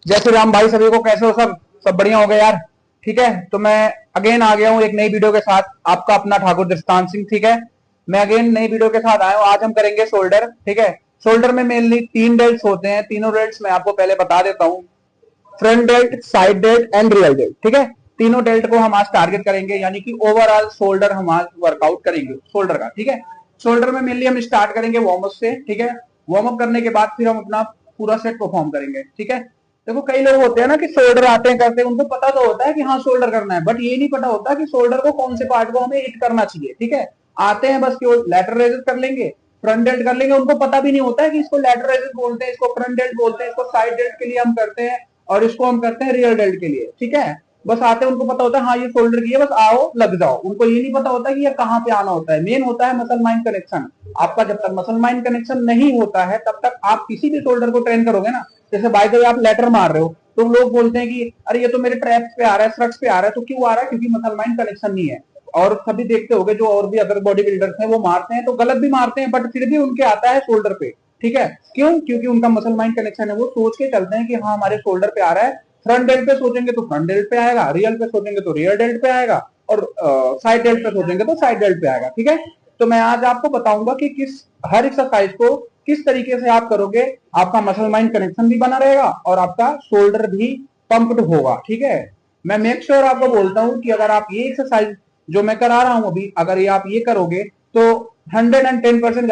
जय श्री राम भाई, सभी को कैसे हो? सब सब बढ़िया हो गए यार। ठीक है, तो मैं अगेन आ गया हूँ एक नई वीडियो के साथ, आपका अपना ठाकुर दृष्टांत सिंह। ठीक है, मैं अगेन नई वीडियो के साथ आया हूँ। आज हम करेंगे शोल्डर। ठीक है, शोल्डर में मेनली तीन डेल्ट्स होते हैं। तीनों डेल्ट्स मैं आपको पहले बता देता हूँ। Front dealt, side dealt and real dealt. ठीक है, तीनों डेल्ट को हम आज टारगेट करेंगे, यानी कि ओवरऑल शोल्डर हम आज वर्कआउट करेंगे शोल्डर का। ठीक है, शोल्डर में मेनली हम स्टार्ट करेंगे वार्म अप से। ठीक है, वार्म अप करने के बाद फिर हम अपना पूरा सेट परफॉर्म करेंगे। ठीक है, देखो कई लोग होते हैं ना कि शोल्डर आते हैं करते हैं, उनको पता तो होता है कि हाँ शोल्डर करना है, बट ये नहीं पता होता कि शोल्डर को कौन से पार्ट को हमें हिट करना चाहिए। ठीक है, आते हैं बस केवल लैटरल रेजेस कर लेंगे, फ्रंट डेल्ट कर लेंगे, उनको पता भी नहीं होता है कि इसको लैटरल रेजेस बोलते हैं, इसको फ्रंट डेल्ट बोलते हैं, इसको साइड डेल्ट के लिए हम करते हैं और इसको हम करते हैं रियर डेल्ट के लिए। ठीक है, बस आते हैं, उनको पता होता है हाँ ये शोल्डर की है, बस आओ लग जाओ। उनको ये नहीं पता होता कि ये कहाँ पे आना होता है। मेन होता है मसल माइंड कनेक्शन। आपका जब तक मसल माइंड कनेक्शन नहीं होता है तब तक आप किसी भी शोल्डर को ट्रेन करोगे ना, जैसे बाय द वे आप लेटर मार रहे हो तो लोग बोलते हैं कि अरे ये तो मेरे ट्रैप्स पे आ रहा है, स्ट्रक्स पे आ रहा है। तो क्यों आ रहा है? क्योंकि मसल माइंड कनेक्शन नहीं है। और सभी देखते होंगे जो और भी अदर बॉडी बिल्डर्स हैं वो मारते हैं तो गलत भी मारते हैं, बट फिर भी उनके आता है शोल्डर पे। ठीक है, क्यों? क्योंकि उनका मसल माइंड कनेक्शन है, वो सोच के चलते हैं कि हाँ हमारे शोल्डर पे आ रहा है। फ्रंट डेल्ट पे सोचेंगे तो फ्रंट डेल्ट पे आएगा, रियल पे सोचेंगे तो रियर डेल्ट पे आएगा, और साइड डेल्ट पे सोचेंगे तो साइड डेल्ट पे आएगा। ठीक है, तो मैं आज आपको बताऊंगा कि किस हर एक्सरसाइज को किस तरीके से आप करोगे, आपका मसल माइंड कनेक्शन भी बना रहेगा और आपका शोल्डर भी पंप्ड होगा। ठीक है, मैं मेक श्योर आपको बोलता हूं कि अगर आप ये एक्सरसाइज जो मैं करा रहा हूं अभी, अगर ये आप ये करोगे तो 110%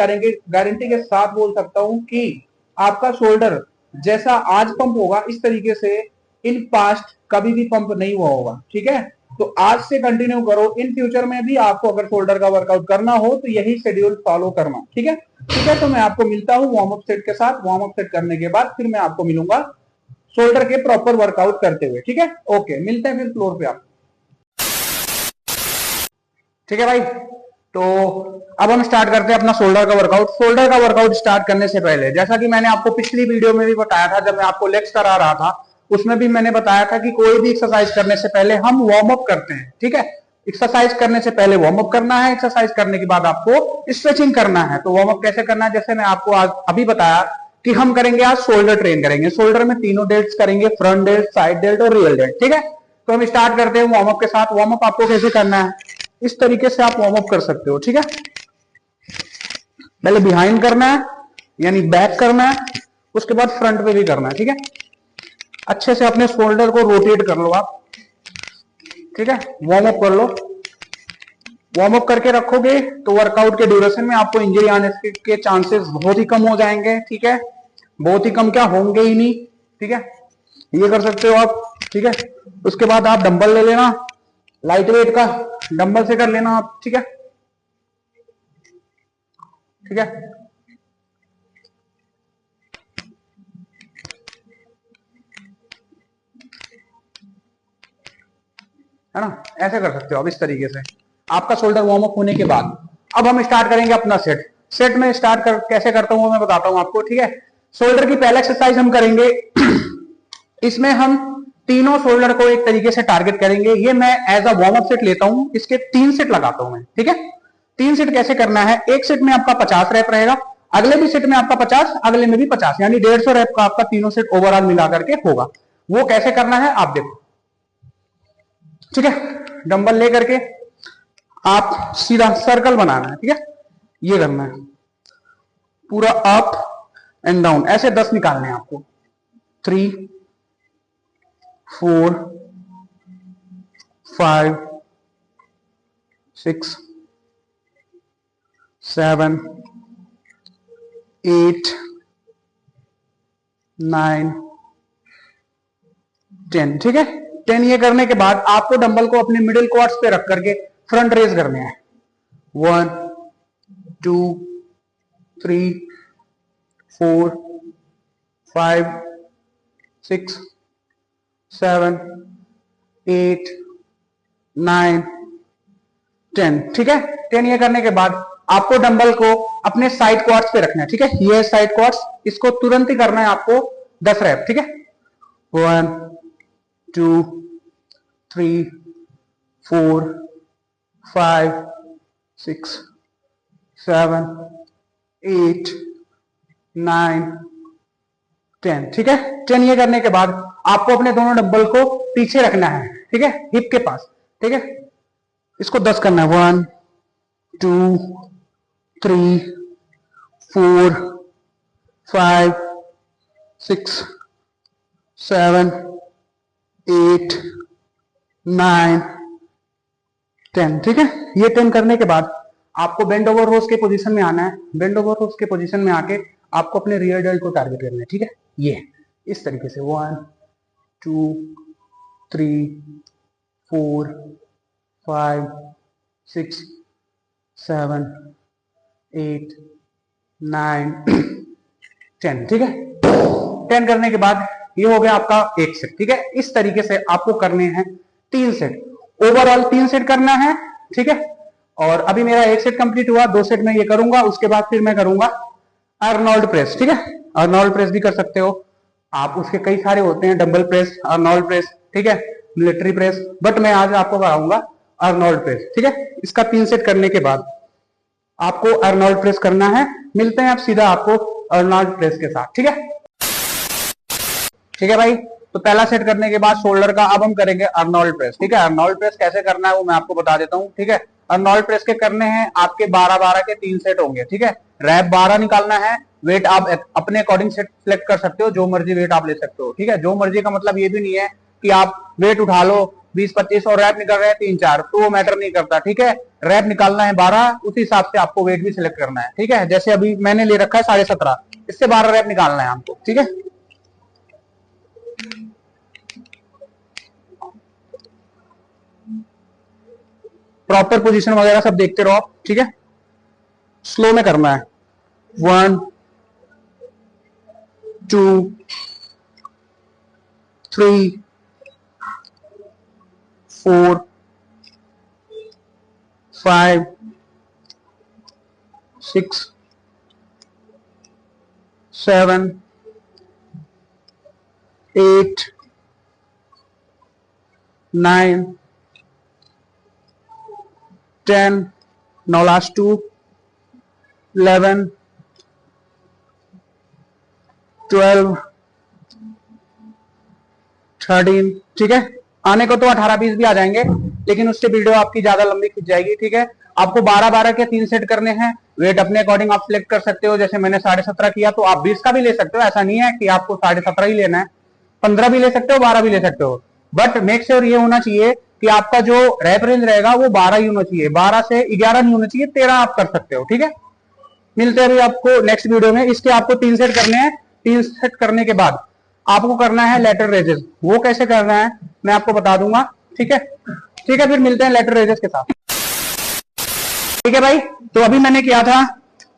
गारंटी के साथ बोल सकता हूं कि आपका शोल्डर जैसा आज पंप होगा इस तरीके से इन पास्ट कभी भी पंप नहीं हुआ होगा। ठीक है, तो आज से कंटिन्यू करो, इन फ्यूचर में भी आपको अगर शोल्डर का वर्कआउट करना हो तो यही शेड्यूल फॉलो करना। ठीक है, ठीक है, तो मैं आपको मिलता हूं वार्म अप सेट के साथ। वार्म अप सेट करने के बाद फिर मैं आपको मिलूंगा शोल्डर के प्रॉपर वर्कआउट करते हुए। ठीक है, ओके, मिलते हैं फिर फ्लोर पे आप। ठीक है भाई, तो अब हम स्टार्ट करते हैं अपना शोल्डर का वर्कआउट। शोल्डर का वर्कआउट स्टार्ट करने से पहले, जैसा कि मैंने आपको पिछली वीडियो में भी बताया था, जब मैं आपको लेग्स करा रहा था उसमें भी मैंने बताया था कि कोई भी एक्सरसाइज करने से पहले हम वार्म अप करते हैं। ठीक है, एक्सरसाइज करने से पहले वार्म अप करना है, एक्सरसाइज करने के बाद आपको स्ट्रेचिंग करना है। तो वार्म अप कैसे करना है, जैसे मैं आपको आज अभी बताया कि हम करेंगे आज शोल्डर ट्रेन करेंगे। शोल्डर में तीनों डेल्ट्स करेंगे, फ्रंट डेल्ट, साइड डेल्ट और रियल डेल्ट। ठीक है, तो हम स्टार्ट करते हैं वार्म अप के साथ। वार्म अप आपको कैसे करना है, इस तरीके से आप वार्म अप कर सकते हो। ठीक है, पहले बिहाइंड करना है यानी बैक करना है, उसके बाद फ्रंट पे भी करना है। ठीक है, अच्छे से अपने शोल्डर को रोटेट कर लो आप। ठीक है, वार्म अप कर लो। वार्म अप करके रखोगे तो वर्कआउट के ड्यूरेशन में आपको इंजरी आने के चांसेस बहुत ही कम हो जाएंगे। ठीक है, बहुत ही कम, क्या होंगे ही नहीं। ठीक है, ये कर सकते हो आप। ठीक है, उसके बाद आप डंबल ले लेना, लाइट वेट का डंबल से कर लेना आप। ठीक है, ठीक है, है ना, ऐसे कर सकते हो आप इस तरीके से आपका शोल्डर वार्म अप होने के बाद। अब हम स्टार्ट करेंगे अपना सेट। सेट में स्टार्ट कैसे करता हूं वो मैं बताता हूं आपको। ठीक है, शोल्डर की पहला एक्सरसाइज हम करेंगे इसमें हम तीनों शोल्डर को एक तरीके से टारगेट करेंगे। ये मैं as a warm up set लेता हूं, इसके 3 सेट लगाता हूं मैं। ठीक है, 3 सेट कैसे करना है, एक सेट में आपका 50 रैप रहेगा, अगले भी सेट में आपका 50, अगले में भी 50, यानी 150 रैप का आपका तीनों सेट ओवरऑल मिला करके होगा। वो कैसे करना है आप देखो। ठीक है, डंबल लेकर के आप सीधा सर्कल बनाना है। ठीक है, ये करना है पूरा अप एंड डाउन, ऐसे 10 निकालने हैं आपको। 3, 4, 5, 6, 7, 8, 9, 10। ठीक है, 10 ये करने के बाद आपको डंबल को अपने मिडिल क्वाड्स पे रख करके फ्रंट रेज करने हैं। 1, 2, 3, 4, 5, 6, 7, 8, 9, 10। ठीक है, 10 ये करने के बाद आपको डंबल को अपने साइड क्वाड्स पे रखना है। ठीक है, ये साइड क्वाड्स, इसको तुरंत ही करना है आपको 10 रैप। ठीक है, 1, 2, 3, 4, 5, 6, 7, 8, 9, 10, ठीक है। 10 ये करने के बाद आपको अपने दोनों डंबल को पीछे रखना है, ठीक है, हिप के पास, ठीक है। इसको 10 करना है, 1 2 3 4 5 6 7 8 9 10, ठीक है। ये 10 करने के बाद आपको बेंड ओवर रोज के पोजीशन में आना है। बेंड ओवर रोज के पोजीशन में आके आपको अपने रियर डेल्ट को टारगेट करना है, ठीक है। ये इस तरीके से 1 2 3 4 5 6 7 8 9 10, ठीक है। 10 करने के बाद ये हो गया आपका एक सेट, ठीक है। इस तरीके से आपको करने हैं 3 सेट, ओवरऑल 3 सेट करना है, ठीक है। और अभी मेरा एक सेट कंप्लीट हुआ, 2 सेट में ये करूंगा, उसके बाद फिर मैं करूंगा अर्नोल्ड प्रेस, ठीक है। अर्नोल्ड प्रेस भी कर सकते हो आप, उसके कई सारे होते हैं, डंबल प्रेस, अर्नोल्ड प्रेस, ठीक है, मिलिट्री प्रेस, बट मैं आज आपको कराऊंगा अर्नोल्ड प्रेस, ठीक है। इसका 3 सेट करने के बाद आपको अर्नोल्ड प्रेस करना है। मिलते हैं आप सीधा आपको अर्नोल्ड प्रेस के साथ, ठीक है। ठीक है भाई, तो पहला सेट करने के बाद शोल्डर का अब हम करेंगे अर्नोल्ड प्रेस, ठीक है। अर्नोल्ड प्रेस कैसे करना है वो मैं आपको बता देता हूँ, ठीक है। अर्नोल्ड प्रेस के करने हैं आपके 12-12 के 3 सेट होंगे, ठीक है। रैप 12 निकालना है, वेट आप अपने अकॉर्डिंग सेट सिलेक्ट कर सकते हो, जो मर्जी वेट आप ले सकते हो, ठीक है। जो मर्जी का मतलब ये भी नहीं है कि आप वेट उठा लो 20-25 और रैप निकल रहे हैं 3-4, तो वो मैटर नहीं करता, ठीक है। रैप निकालना है 12, उसी हिसाब से आपको वेट भी सिलेक्ट करना है, ठीक है। जैसे अभी मैंने ले रखा है 17.5, इससे 12 रैप निकालना है आपको, ठीक है। प्रॉपर पोजीशन वगैरह सब देखते रहो, ठीक है। स्लो में करना है, 1 2 3 4 5 6 7 8 9 10, now last 2, 11 12 13, ठीक है। आने को तो 18-20 भी आ जाएंगे, लेकिन उससे वीडियो आपकी ज्यादा लंबी खिंच जाएगी, ठीक है। आपको 12-12 के 3 सेट करने हैं, वेट अपने अकॉर्डिंग आप सिलेक्ट कर सकते हो। जैसे मैंने 17.5 किया, तो आप 20 का भी ले सकते हो, ऐसा नहीं है कि आपको 17.5 ही लेना है, 15 भी ले सकते हो, 12 भी ले सकते हो, बट मेक श्योर ये होना चाहिए कि आपका जो रैप रेंज रहेगा वो 12 ही होना चाहिए, 12 से 11 नहीं होना चाहिए, 13 आप कर सकते हो, ठीक है। मिलते हैं अभी आपको नेक्स्ट वीडियो में। इसके आपको 3 सेट करने हैं। 3 सेट करने के बाद आपको करना है लेटर रेजेस, वो कैसे करना है मैं आपको बता दूंगा, ठीक है। ठीक है, फिर मिलते हैं लेटर रेजेस के साथ, ठीक है भाई। तो अभी मैंने किया था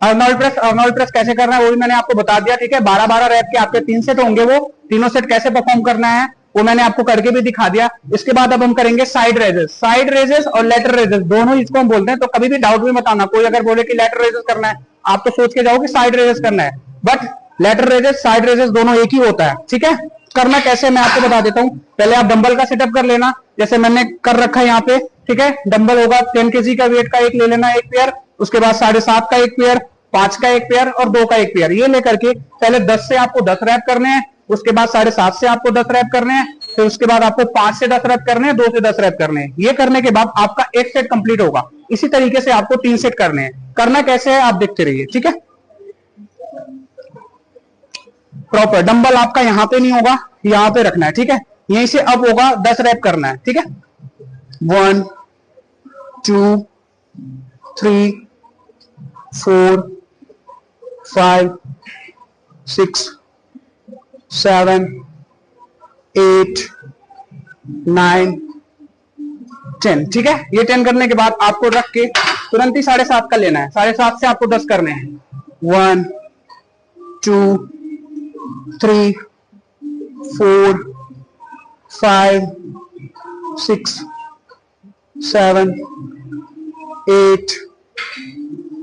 अर्नोल्ड प्रेस, अर्नोल्ड प्रेस कैसे करना है वो भी मैंने आपको बता दिया, ठीक है। 12-12 रैप के आपके 3 सेट होंगे, वो तीनों सेट कैसे परफॉर्म करना है वो मैंने आपको करके भी दिखा दिया। इसके बाद अब हम करेंगे साइड रेजेस। साइड रेजेस और लेटर रेजेस दोनों इसको हम बोलते हैं, तो कभी भी डाउट भी मत आना। कोई अगर बोले कि लेटर रेजेस करना है, आप तो सोच के जाओ कि साइड रेजेस करना है, but later raises side raises दोनों एक ही होता है, ठीक है। करना कैसे मैं आपको बता देता हूं। पहले आप डंबल का सेटअप कर लेना, जैसे मैंने कर रखा है यहाँ पे, ठीक है। डंबल होगा 10 केजी का वेट का एक ले लेना, एक पेयर, उसके बाद 7.5 का एक पेयर, 5 का एक पेयर और 2 का एक पेयर, ये लेकर के पहले 10 से आपको 10 रैप करने हैं, उसके बाद 7.5 से आपको 10 रैप करने हैं, फिर उसके बाद आपको 5 से 10 रैप करने हैं, 2 से 10 रैप करने हैं। ये करने के बाद आपका एक सेट कंप्लीट होगा। इसी तरीके से आपको 3 सेट करने हैं। करना कैसे है आप देखते रहिए, ठीक है। प्रॉपर डंबल आपका यहां पे नहीं होगा, यहां पे रखना है, ठीक है। यहीं से अप होगा, 10 रैप करना है, ठीक है। 1 2 3 4 5 6 7 8 9 10, ठीक है। ये 10 करने के बाद आपको रख के तुरंत ही 7.5 का लेना है। 7.5 से आपको 10 करने हैं, 1 2 3 4 5 6 7 8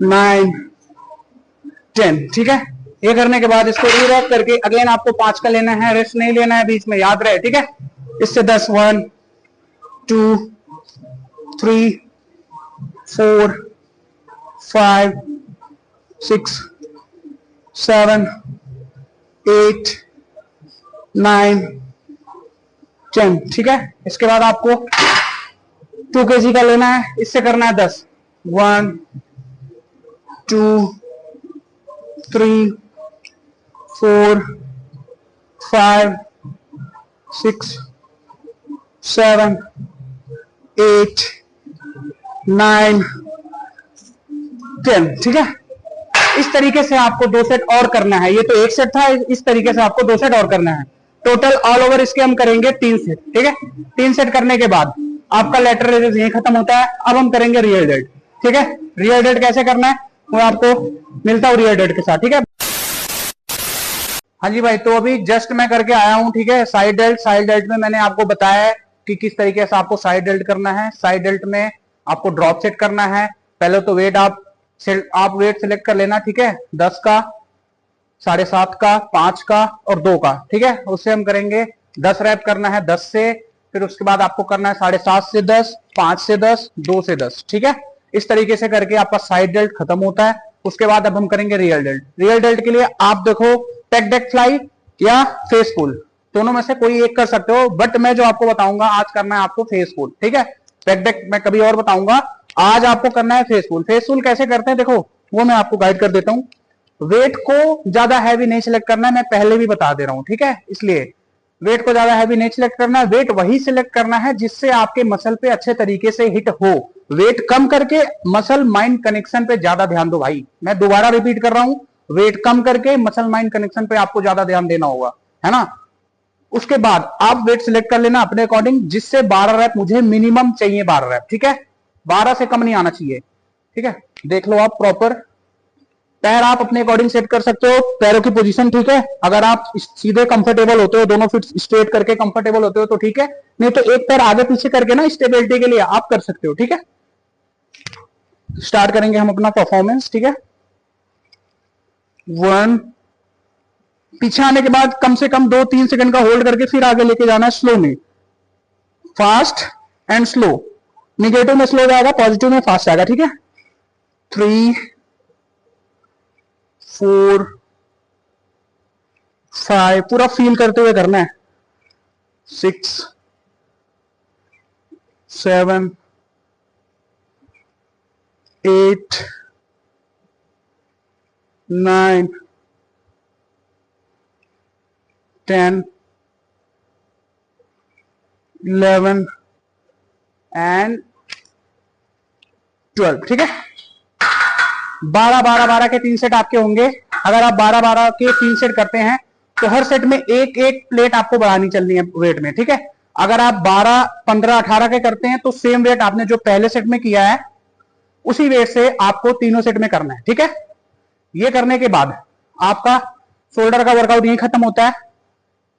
9 10, ठीक है। ये करने के बाद इसको रीरैप करके अगेन आपको 5 का लेना है, रेस्ट नहीं लेना है बीच में, याद रहे, ठीक है। इससे 10 1 2 3 4 5 6 7 8 9, 10, ठीक है। इसके बाद आपको 2 kg का लेना है, इससे करना है 10। 1, 2, 3, 4, 5, 6, 7, 8, 9, 10, ठीक है। इस तरीके से आपको 2 सेट और करना है। ये तो 1 सेट था, इस तरीके से आपको 2 सेट और करना है। टोटल ऑल ओवर इसके हम करेंगे 3 सेट, ठीक है। 3 सेट करने के बाद आपका लेटरल रेजिस्टेंस यही खत्म होता है। अब हम करेंगे रियल डेल्ट, ठीक है। रियल डेल्ट कैसे करना है वो आपको मिलता हूं रियल डेल्ट के साथ, ठीक है। हाँ जी भाई, तो अभी जस्ट मैं करके आया हूं, ठीक है। साइड डेल्ट, साइड डेल्ट में मैंने आपको बताया है कि किस तरीके से आपको साइड डेल्ट करना है। साइड डेल्ट में आपको ड्रॉप सेट करना है। पहले तो वेट आप वेट सिलेक्ट कर लेना, ठीक है। 10 का, 7.5 का, 5 का और 2 का, ठीक है। उससे हम करेंगे 10 रैप करना है 10 से, फिर उसके बाद आपको करना है 7.5 से 10, 5 से 10, 2 से 10, ठीक है। इस तरीके से करके आपका साइड डेल्ट खत्म होता है। उसके बाद अब हम करेंगे रियल डेल्ट। रियल डेल्ट के लिए आप देखो टेक डेक फ्लाई या फेस पुल, दोनों में से कोई एक कर सकते हो, बट मैं जो आपको बताऊंगा आज करना है आपको फेस पुल, ठीक है। टेक डेक मैं कभी और बताऊंगा, आज आपको करना है फेस पुल। फेस पुल कैसे करते हैं देखो, वो मैं आपको गाइड कर देता हूं। वेट को ज्यादा हैवी नहीं सिलेक्ट करना है, मैं पहले भी बता दे रहा हूं, ठीक है। इसलिए वेट को ज्यादा हैवी नहीं सिलेक्ट करना है, वेट वही सिलेक्ट करना है जिससे आपके मसल पे अच्छे तरीके से हिट हो। वेट कम करके मसल माइंड कनेक्शन पे ज्यादा ध्यान दो भाई, मैं दोबारा रिपीट कर रहा हूं। वेट कम करके मसल माइंड कनेक्शन पे आपको ज्यादा ध्यान देना होगा, है ना। उसके बाद आप वेट सिलेक्ट कर लेना अपने अकॉर्डिंग, जिससे 12 रैप मुझे मिनिमम चाहिए, 12 रैप, ठीक है। 12 से कम नहीं आना चाहिए, ठीक है। देख लो आप प्रॉपर पैर आप अपने अकॉर्डिंग सेट कर सकते हो, पैरों की पोजीशन, ठीक है। अगर आप सीधे कंफर्टेबल होते हो, दोनों फिट स्ट्रेट करके कंफर्टेबल होते हो तो ठीक है, नहीं तो एक पैर आगे पीछे करके ना स्टेबिलिटी के लिए आप कर सकते हो, ठीक है। स्टार्ट करेंगे हम अपना परफॉर्मेंस, ठीक है। 1, पीछे आने के बाद कम से कम 2-3 सेकंड का होल्ड करके फिर आगे लेके जाना है स्लो में, फास्ट एंड स्लो। निगेटिव में स्लो जाएगा, पॉजिटिव में फास्ट आएगा, ठीक है। 3, 4, 5, पूरा फील करते हुए करना है। 6, 7, 8, 9, 10, 11 एंड 12, ठीक है। 12 के 3 सेट आपके होंगे। अगर आप 12 के 3 सेट करते हैं तो हर सेट में एक एक प्लेट आपको बढ़ानी चलनी है वेट में, ठीक है। अगर आप 12, 15, 18 के करते हैं तो सेम वेट आपने जो पहले सेट में किया है उसी वेट से आपको तीनों सेट में करना है, ठीक है। ये करने के बाद आपका शोल्डर का वर्कआउट यही खत्म होता है।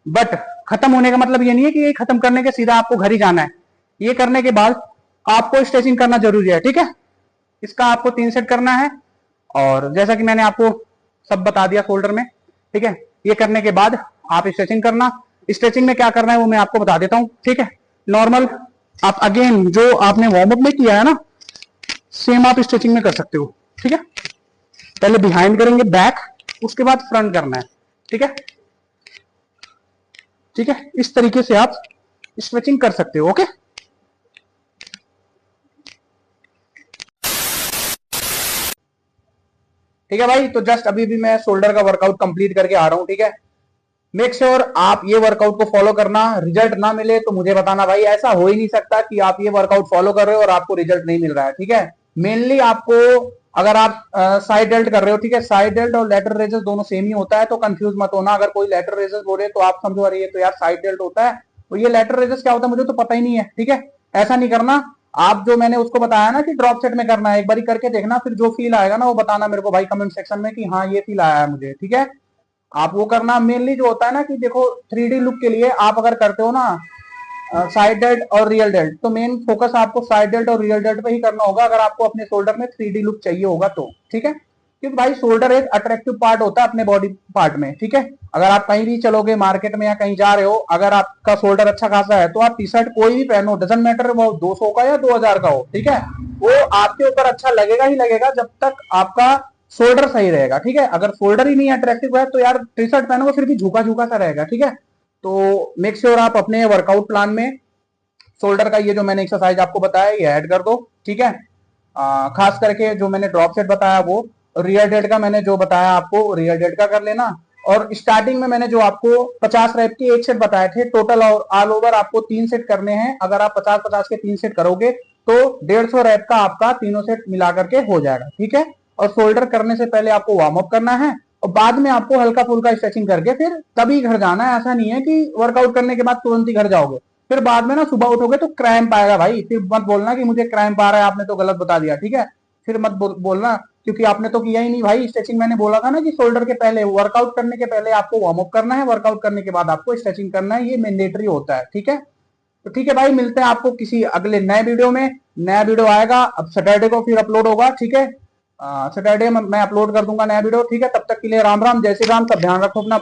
बट खत्म होने का मतलब ये नहीं है कि ये खत्म करने के सीधा आपको घर ही जाना है। ये करने के बाद आपको स्ट्रेचिंग करना जरूरी है, ठीक है। इसका आपको 3 सेट करना है और जैसा कि मैंने आपको सब बता दिया शोल्डर में, ठीक है। ये करने के बाद आप स्ट्रेचिंग करना। स्ट्रेचिंग में क्या करना है वो मैं आपको बता देता हूं, ठीक है। नॉर्मल आप अगेन जो आपने वार्म अप में किया है ना, सेम आप स्ट्रेचिंग में कर सकते हो, ठीक है। पहले बिहाइंड करेंगे बैक, उसके बाद फ्रंट करना है, ठीक है। ठीक है, इस तरीके से आप स्ट्रेचिंग कर सकते हो, ओके। ठीक है भाई, तो जस्ट अभी भी मैं शोल्डर का वर्कआउट कंप्लीट करके आ रहा हूं, ठीक है। मेक श्योर आप ये वर्कआउट को फॉलो करना। रिजल्ट ना मिले तो मुझे बताना भाई, ऐसा हो ही नहीं सकता कि आप ये वर्कआउट फॉलो कर रहे हो और आपको रिजल्ट नहीं मिल रहा है, ठीक है। मेनली आपको अगर आप साइड डेल्ट कर रहे हो, ठीक है, साइड डेल्ट और लेटरल रेजेस दोनों सेम ही होता है, तो कंफ्यूज मत होना। अगर कोई लेटरल रेजेस बोले तो आप समझो अरे ये तो यार साइड डेल्ट होता है, तो ये लेटरल रेजेस क्या होता है मुझे तो पता ही नहीं है, ठीक है। ऐसा नहीं करना। आप जो मैंने उसको बताया ना कि ड्रॉप सेट में करना है, एक बार करके देखना, फिर जो फील आएगा ना वो बताना मेरे को भाई कमेंट सेक्शन में कि हाँ ये फील आया है मुझे, ठीक है। आप वो करना। मेनली जो होता है ना कि देखो 3D लुक के लिए आप अगर करते हो ना साइड डेल्ट और रियल डेल्ट, तो मेन फोकस आपको साइड डेल्ट और रियल डेल्ट पे ही करना होगा अगर आपको अपने शोल्डर में 3D लुक चाहिए होगा तो, ठीक है। क्योंकि भाई शोल्डर एक अट्रैक्टिव पार्ट होता है अपने बॉडी पार्ट में, ठीक है। अगर आप कहीं भी चलोगे मार्केट में या कहीं जा रहे हो, अगर आपका शोल्डर अच्छा खासा है तो आप टी शर्ट कोई भी पहनो, डजंट मैटर वो 200 का या 2000 का हो, ठीक है, वो आपके ऊपर अच्छा लगेगा ही लगेगा जब तक आपका शोल्डर सही रहेगा, ठीक है। अगर शोल्डर ही नहीं अट्रैक्टिव है तो यार टी शर्ट पहनोगे फिर भी झुका झुका सा रहेगा, ठीक है। तो मेक श्योर आप अपने वर्कआउट प्लान में शोल्डर का ये जो मैंने एक्सरसाइज आपको बताया ये ऐड कर दो, ठीक है। खास करके जो मैंने ड्रॉप सेट बताया वो, रियर डेड का मैंने जो बताया आपको रियर डेड का कर लेना। और स्टार्टिंग में मैंने जो आपको 50 रैप के एक सेट बताए थे, टोटल और ऑल ओवर आपको 3 सेट करने हैं। अगर आप 50-50 के 3 सेट करोगे तो 150 रैप का आपका तीनों सेट मिला करके हो जाएगा, ठीक है। और शोल्डर करने से पहले आपको वार्म अप करना है और बाद में आपको हल्का फुल्का स्ट्रेचिंग करके फिर तभी घर जाना है। ऐसा नहीं है कि वर्कआउट करने के बाद तुरंत ही घर जाओगे, फिर बाद में ना सुबह उठोगे तो क्रैम्प आएगा भाई। फिर मत बोलना कि मुझे क्रैम्प आ रहा है, आपने तो गलत बता दिया, ठीक है। फिर मत बोलना, क्योंकि आपने तो किया ही नहीं भाई स्ट्रेचिंग। मैंने बोला था ना कि शोल्डर के पहले, वर्कआउट करने के पहले आपको वार्म अप करना है, वर्कआउट करने के बाद आपको स्ट्रेचिंग करना है, ये मैंडेटरी होता है, ठीक है। तो ठीक है भाई, मिलते हैं आपको किसी अगले नए वीडियो में। नया वीडियो आएगा अब सैटरडे को, फिर अपलोड होगा, ठीक है। सैटरडे मैं अपलोड कर दूंगा नया वीडियो, ठीक है। तब तक के लिए राम राम, जय श्री राम, सब ध्यान रखो अपना।